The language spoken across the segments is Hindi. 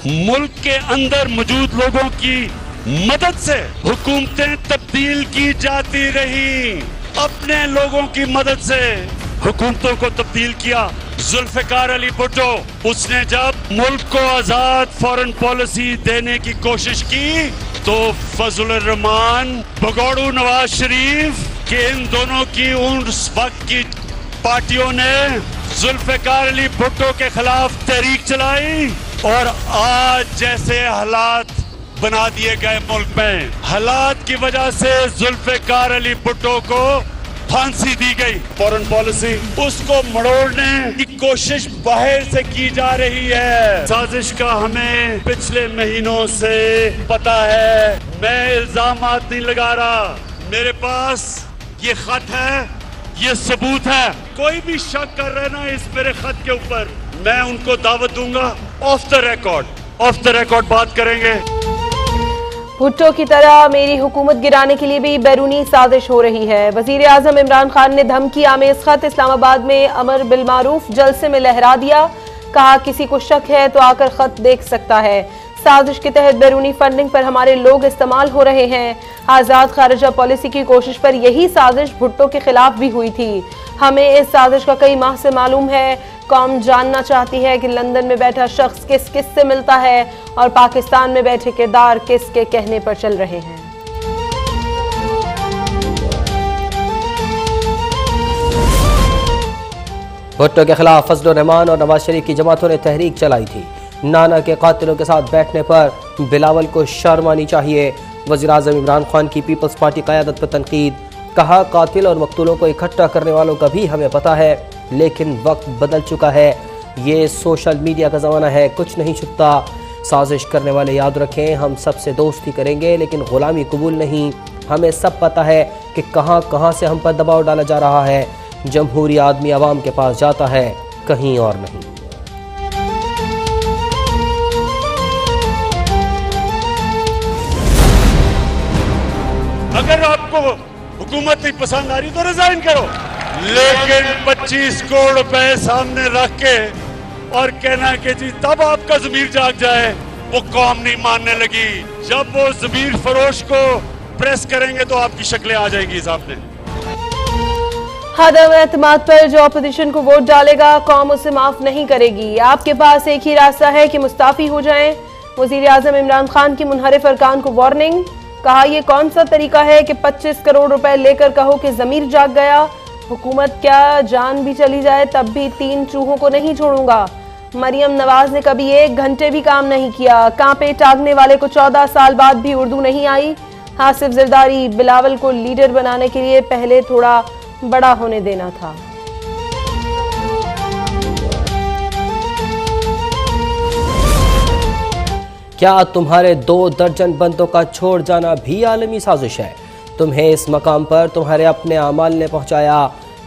मुल्क के अंदर मौजूद लोगों की मदद से हुकूमतें तब्दील की जाती रही। अपने लोगों की मदद से हुकूमतों को तब्दील किया। जुल्फिकार अली भुट्टो, उसने जब मुल्क को आजाद फॉरेन पॉलिसी देने की कोशिश की तो फजल रहमान, भगोड़ू नवाज शरीफ के इन दोनों की उस वक्त की पार्टियों ने जुल्फिकार अली भुट्टो के खिलाफ तहरीक चलाई और आज जैसे हालात बना दिए गए मुल्क में, हालात की वजह से जुल्फिकार अली भुट्टो को फांसी दी गई। फॉरेन पॉलिसी उसको मड़ोड़ने की कोशिश बाहर से की जा रही है। साजिश का हमें पिछले महीनों से पता है। मैं इल्जामात नहीं लगा रहा, मेरे पास ये खत है, ये सबूत है। कोई भी शक कर रहे ना इस मेरे खत के ऊपर, मैं उनको दावत दूंगा। ऑफ द रिकॉर्ड बात करेंगे। भुट्टो की तरह मेरी हुकूमत गिराने के लिए भी बैरूनी साजिश हो रही है। वजीर आजम इमरान खान ने धमकी आमेज खत इस्लामाबाद में अमर बिलमारूफ जलसे में लहरा दिया। कहा किसी को शक है तो आकर खत देख सकता है। साजिश के तहत बैरूनी फंडिंग पर हमारे लोग इस्तेमाल हो रहे हैं। आज़ाद खारिजा पॉलिसी की कोशिश पर यही साजिश भुट्टो के खिलाफ भी हुई थी। हमें इस साजिश का कई माह से मालूम है। कौम जानना चाहती है कि लंदन में बैठा शख्स किस किस से मिलता है और पाकिस्तान में बैठे किरदार किसके कहने पर चल रहे हैं। भुट्टो के खिलाफ फजल रहमान और नवाज शरीफ की जमातों ने तहरीक चलाई थी। नाना के कातिलों के साथ बैठने पर बिलावल को शर्म आनी चाहिए। वज़ीर आज़म इमरान खान की पीपल्स पार्टी क़यादत पर तनकीद। कहा कातिल और मकतूलों को इकट्ठा करने वालों का भी हमें पता है, लेकिन वक्त बदल चुका है। ये सोशल मीडिया का ज़माना है, कुछ नहीं छुपता। साजिश करने वाले याद रखें, हम सबसे दोस्ती करेंगे लेकिन ग़ुलामी कबूल नहीं। हमें सब पता है कि कहाँ कहाँ से हम पर दबाव डाला जा रहा है। जमहूरी आदमी आवाम के पास जाता है, कहीं और नहीं। अगर आपको हुकूमत नहीं पसंद आ रही तो रिजाइन करो, लेकिन 25 करोड़ रुपए सामने रख के और कहना कि जी तब आपका ज़मीर जाग जाए, वो कौम नहीं मानने लगी। जब वो ज़मीर फरोश को प्रेस करेंगे तो आपकी शक्लें आ जाएंगी सामने। अदम एतमाद पर जो अपोजिशन को वोट डालेगा कौम उसे माफ नहीं करेगी। आपके पास एक ही रास्ता है कि मुस्ताफी हो जाएं। वजीर आजम इमरान खान की मुनहरिफ अरकान को वार्निंग। कहा यह कौन सा तरीका है कि 25 करोड़ रुपए लेकर कहो कि जमीर जाग गया। हुकूमत क्या जान भी चली जाए तब भी 3 चूहों को नहीं छोड़ूंगा। मरियम नवाज ने कभी 1 घंटे भी काम नहीं किया। कांपे टांगने वाले को 14 साल बाद भी उर्दू नहीं आई। हासिफ जरदारी, बिलावल को लीडर बनाने के लिए पहले थोड़ा बड़ा होने देना था। क्या तुम्हारे 2 दर्जन बंदों का छोड़ जाना भी आलमी साजिश है? तुम्हें इस मकाम पर तुम्हारे अपने आमाल ने पहुंचाया।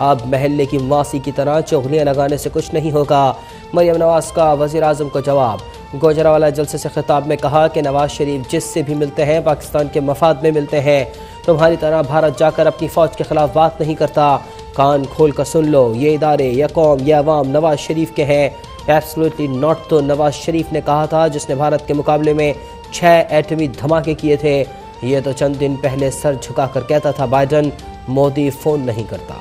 अब महल्ले की मासी की तरह चुगलियां लगाने से कुछ नहीं होगा। मरियम नवाज का वज़ीर आज़म को जवाब। गुजरावाला जलसे से खिताब में कहा कि नवाज शरीफ जिससे भी मिलते हैं पाकिस्तान के मफाद में मिलते हैं। तुम्हारी तरह भारत जाकर अपनी फ़ौज के खिलाफ बात नहीं करता। कान खोल कर सुन लो, ये इदारे, ये कौम, ये अवाम नवाज शरीफ के हैं। Absolutely not. तो नवाज शरीफ ने कहा था, जिसने भारत के मुकाबले में 6 एटमी धमाके किए थे। ये तो चंद दिन पहले सर झुकाकर कहता था बाइडन, मोदी फ़ोन नहीं करता।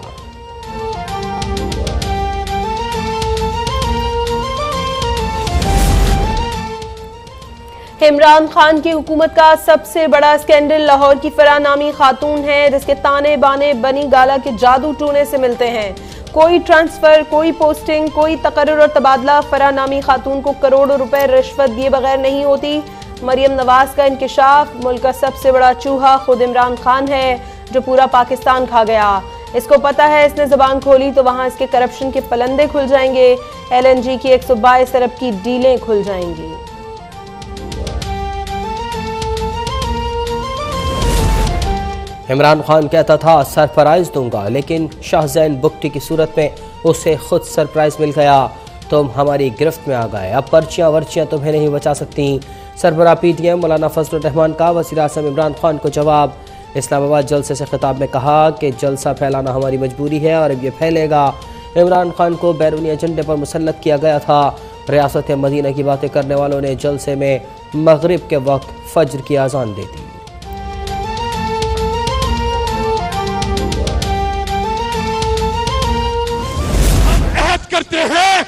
इमरान खान की हुकूमत का सबसे बड़ा स्कैंडल लाहौर की फराह नामी खातून है, जिसके ताने बाने बनी गाला के जादू टूने से मिलते हैं। कोई ट्रांसफर, कोई पोस्टिंग, कोई तकर्रुर और तबादला फराह नामी खातून को करोड़ों रुपए रिश्वत दिए बगैर नहीं होती। मरियम नवाज का इंकिशाफ। मुल्क का सबसे बड़ा चूहा खुद इमरान खान है, जो पूरा पाकिस्तान खा गया। इसको पता है, इसने जुबान खोली तो वहां इसके करप्शन के पलंदे खुल जाएंगे। LNG की 122 अरब की डीलें खुल जाएंगी। इमरान खान कहता था सरप्राइज दूंगा, लेकिन शाहजैन बुगटी की सूरत में उसे खुद सरप्राइज मिल गया। तुम हमारी गिरफ्त में आ गए, अब पर्चियाँ वर्चियाँ तुम्हें नहीं बचा सकती। सरबराह PTM मौलाना फजल रहमान का वज़ीर आज़म इमरान खान को जवाब। इस्लामाबाद जलसे से खिताब में कहा कि जलसा फैलाना हमारी मजबूरी है और अब ये फैलेगा। इमरान खान को बैरूनी एजेंडे पर मुसल्लत किया गया था। रियासत मदीना की बातें करने वालों ने जलसे में मगरिब के वक्त फज्र की अजान दे दी। हम अहद करते हैं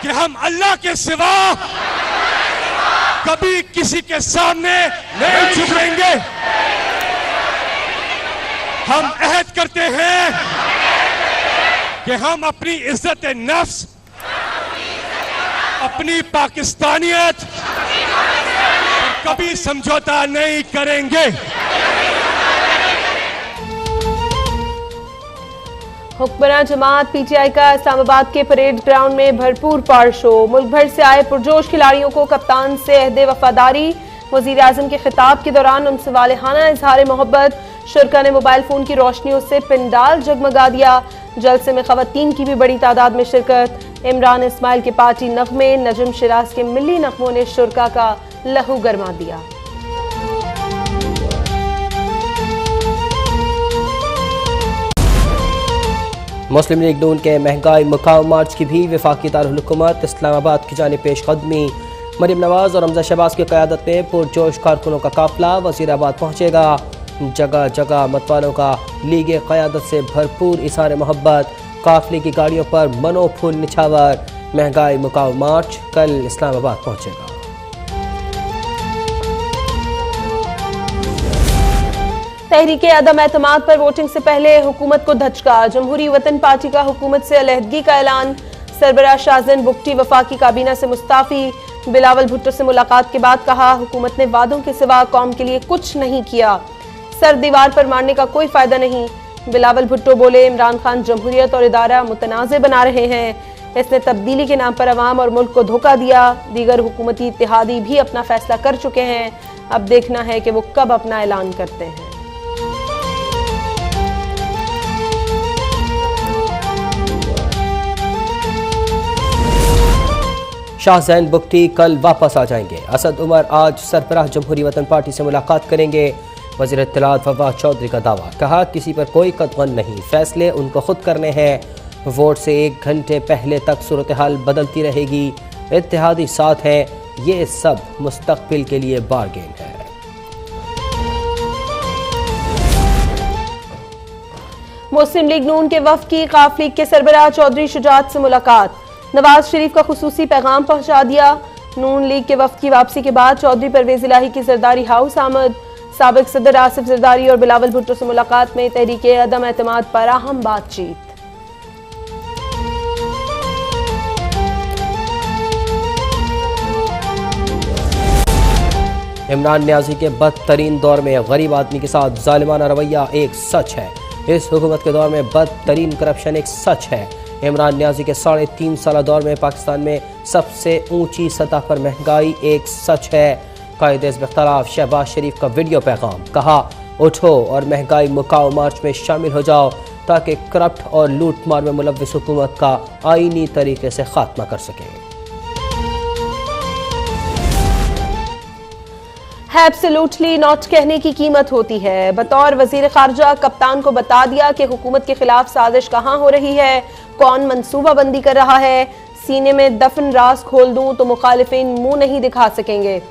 कि हम अल्लाह के सिवा कभी किसी के सामने नहीं झुकेंगे। हम अहद करते हैं कि हम अपनी इज्जत नफ्स, अपनी पाकिस्तानियत पर कभी समझौता नहीं करेंगे। हुक्मरान जमात पीटीआई का इस्लामाबाद के परेड ग्राउंड में भरपूर पार शो। मुल्क भर से आए पुरजोश खिलाड़ियों को कप्तान से अहदे वफादारी। वजीर आजम के खिताब के दौरान उनसे वालेहाना इजहार मोहब्बत। शुरका ने मोबाइल फोन की रोशनियों से पिंडाल जगमगा दिया। जलसे में खवातीन की भी बड़ी तादाद में शिरकत। इमरान इस्माइल के पार्टी नगमे, नजम शिराज के मिली नगमों ने शुरका का लहू गरमा दिया। मुस्लिम लीग नून के महंगाई मुकाम मार्च की भी वफाकी दारुल हुकूमत इस्लामाबाद की जानिब पेश कदमी। मरीम नवाज और हमजा शहबाज की क़यादत में पुरजोश कारकुनों का काफिला वज़ीराबाद पहुँचेगा। जगह जगह मतवालों का लीग क़यादत से भरपूर इज़हार मोहब्बत। काफिले की गाड़ियों पर मनो फूल निछावर। महंगाई मुकाम मार्च कल इस्लामाबाद पहुँचेगा। तहरीके अदम एतमाद पर वोटिंग से पहले हुकूमत को धचका। जमहूरी वतन पार्टी का हुकूमत से अलहदगी का ऐलान। सरबराह शाहजैन बुगटी वफाकी काबीना से मुस्ताफी। बिलावल भुट्टो से मुलाकात के बाद कहा, हुकूमत ने वादों के सिवा कौम के लिए कुछ नहीं किया। सर दीवार पर मारने का कोई फायदा नहीं। बिलावल भुट्टो बोले, इमरान खान जमहूरियत और इदारा मुतनाज़े बना रहे हैं। इसने तब्दीली के नाम पर अवाम और मुल्क को धोखा दिया। दीगर हुकूमती इत्तेहादी भी अपना फैसला कर चुके हैं। अब देखना है कि वो कब अपना ऐलान करते हैं। शाहजैन बुगटी कल वापस आ जाएंगे। असद उमर आज सरबराह जमहूरी वतन पार्टी से मुलाकात करेंगे। वज़ीर इत्तलात फवाद चौधरी का दावा, कहा किसी पर कोई कतगन नहीं, फैसले उनको खुद करने हैं। वोट से 1 घंटे पहले तक सूरत हाल बदलती रहेगी। इत्तेहादी साथ है, ये सब मुस्तकबिल के लिए बारगेन है। मुस्लिम लीग नून के वफ़द की काफ लीग के सरबराह चौधरी शुजात से मुलाकात। नवाज शरीफ का खुसूसी पैगाम पहुंचा दिया। नून लीग के वफ़द की वापसी के बाद चौधरी परवेज इलाही की जरदारी हाउस आमद। साबिक सदर आसिफ जरदारी और बिलावल भुट्टो से मुलाकात में तहरीके अदम एतमाद पर अहम बातचीत। इमरान न्याजी के बदतरीन दौर में गरीब आदमी के साथ जालिमाना रवैया एक सच है। इस हुकूमत के दौर में बदतरीन करप्शन एक सच है। इमरान न्याजी के 3.5 साल दौर में पाकिस्तान में सबसे ऊंची सतह पर महंगाई एक सच है। कायदे बख्तलाफ शहबाज शरीफ का वीडियो पैगाम, कहा उठो और महंगाई मुकाओ मार्च में शामिल हो जाओ ताकि करप्ट और लूट मार में मुलव्विस हुकूमत का आईनी तरीके से खात्मा कर सकें। एब्सोल्युटली नॉट कहने की कीमत होती है। बतौर वजीर खारजा कप्तान को बता दिया कि हुकूमत के खिलाफ साजिश कहाँ हो रही है, कौन मंसूबा बंदी कर रहा है। सीने में दफन राज खोल दूं तो मुखालिफिन मुंह नहीं दिखा सकेंगे।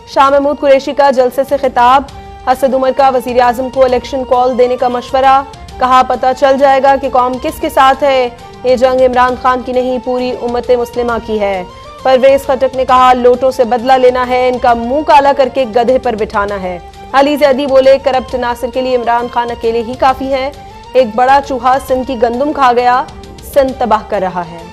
शाह महमूद कुरैशी का जलसे से खिताब। असद उमर का वजीर आजम को इलेक्शन कॉल देने का मशवरा। कहा पता चल जाएगा कि कौम किसके साथ है। ये जंग इमरान खान की नहीं, पूरी उम्मत मुस्लिमा की है। परवेज खटक ने कहा लोटों से बदला लेना है, इनका मुंह काला करके गधे पर बिठाना है। अली जैदी बोले करप्ट नासिर के लिए इमरान खान अकेले ही काफी है। एक बड़ा चूहा सिंध की गंदुम खा गया, सिंध तबाह कर रहा है।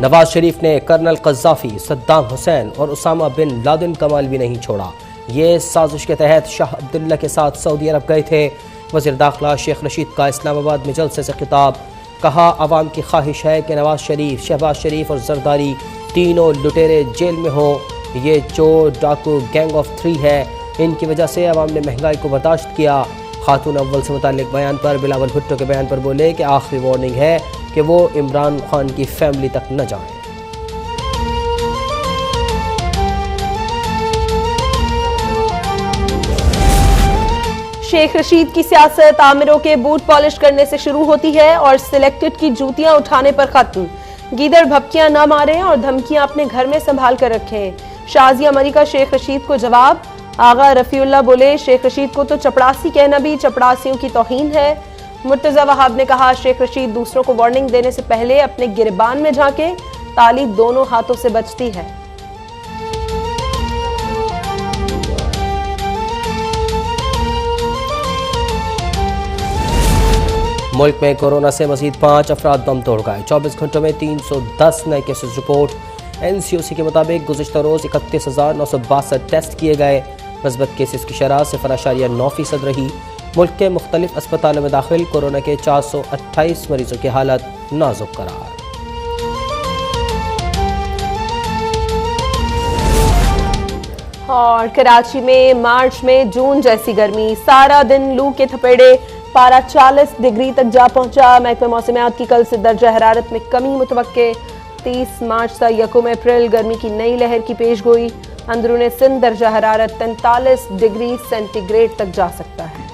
नवाज शरीफ ने कर्नल कज़्ज़ाफ़ी, सद्दाम हुसैन और उसामा बिन लादेन का माल भी नहीं छोड़ा। ये साजिश के तहत शाह अब्दुल्ला के साथ सऊदी अरब गए थे। वज़ीर दाखिला शेख रशीद का इस्लामाबाद में जलसे से खिताब। कहा अवाम की ख्वाहिश है कि नवाज शरीफ, शहबाज शरीफ और जरदारी तीनों लुटेरे जेल में हो। ये चोर डाकू गैंग ऑफ 3 है। इनकी वजह से अवाम ने महंगाई को बर्दाश्त किया। खातून अव्वल से मुताल्लिक बयान पर बिलावल भुट्टो के बयान पर बोले कि आखिरी वार्निंग है कि वो इमरान खान की फैमिली तक न जाएं। शेख रशीद की सियासत आमिरों के बूट पॉलिश करने से शुरू होती है और सिलेक्टेड की जूतियां उठाने पर खत्म। गीदड़ भपकियां न मारें और धमकियां अपने घर में संभाल कर रखें। शाजिया मरी का शेख रशीद को जवाब। आगा रफीउल्लाह बोले, शेख रशीद को तो चपड़ासी कहना भी चपड़ासियों की तौहीन है। मुर्तजा वहाब ने कहा, शेख रशीद दूसरों को वार्निंग देने से पहले अपने गिरबान में झांके, ताली दोनों हाथों से बचती है। मुल्क में कोरोना से मजीद 5 अफराद दम तोड़ गए। 24 घंटों में 310 नए केसेस रिपोर्ट। NCOC के मुताबिक गुज़िश्ता रोज़ 31,962 टेस्ट किए गए। मस्बत केसेस की शरह 0.9% रही। मुल्क के मुख्तलिफ अस्पतालों में दाखिल कोरोना के 428 मरीजों की हालत नाजुक करार। और कराची में मार्च में जून जैसी गर्मी, सारा दिन लू के थपेड़े, पारा 40 डिग्री तक जा पहुंचा। महकमे मौसमियात की कल से दर्जा हरारत में कमी मुतवक्के। 30 मार्च से 1 अप्रैल गर्मी की नई लहर की पेशगोई। अंदरूने सिंध दर्जा हरारत 43 डिग्री सेंटीग्रेड तक जा सकता है।